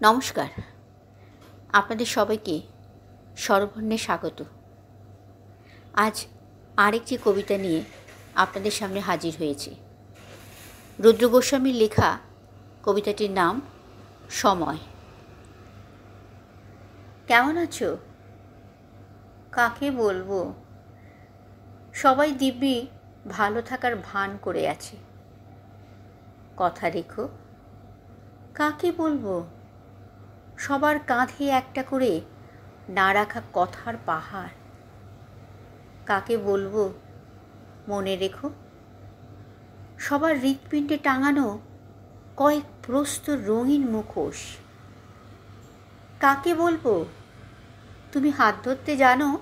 নমস্কার, আপনাদের সবাইকে স্বরবর্ণে স্বাগত। আজ আরেকটি কবিতা নিয়ে আপনাদের সামনে হাজির হয়েছি। রুদ্র গোস্বামীর লেখা কবিতাটির নাম সময়। কেমন আছো? কাকে বলবো? সবাই দিব্যি ভালো থাকার ভান করে আছে। কথা রেখো। কাকে বলবো? সবার কাঁধে একটা করে না রাখা কথার পাহাড়। কাকে বলবো? মনে রেখো। সবার হৃৎপিণ্ডে টাঙানো কয়েক প্রস্তর রঙিন মুখোশ। কাকে বলবো? তুমি হাত ধরতে জানো?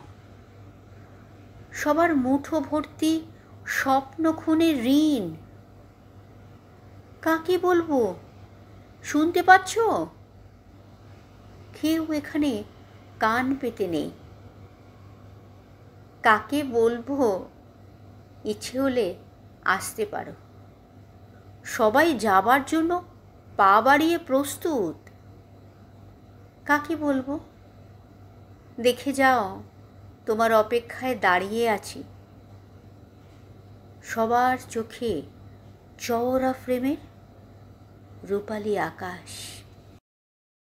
সবার মুঠো ভর্তি স্বপ্ন খুনের ঋণ। কাকে বলবো? শুনতে পাচ্ছ? কেউ এখানে কান পেতে নেই। কাকে বলবো? ইচ্ছে হলে আসতে পারো। সবাই যাবার জন্য পা বাড়িয়ে প্রস্তুত। কাকে বলবো? দেখে যাও, তোমার অপেক্ষায় দাঁড়িয়ে আছি। সবার চোখে চওড়া ফ্রেমের রূপালী আকাশ।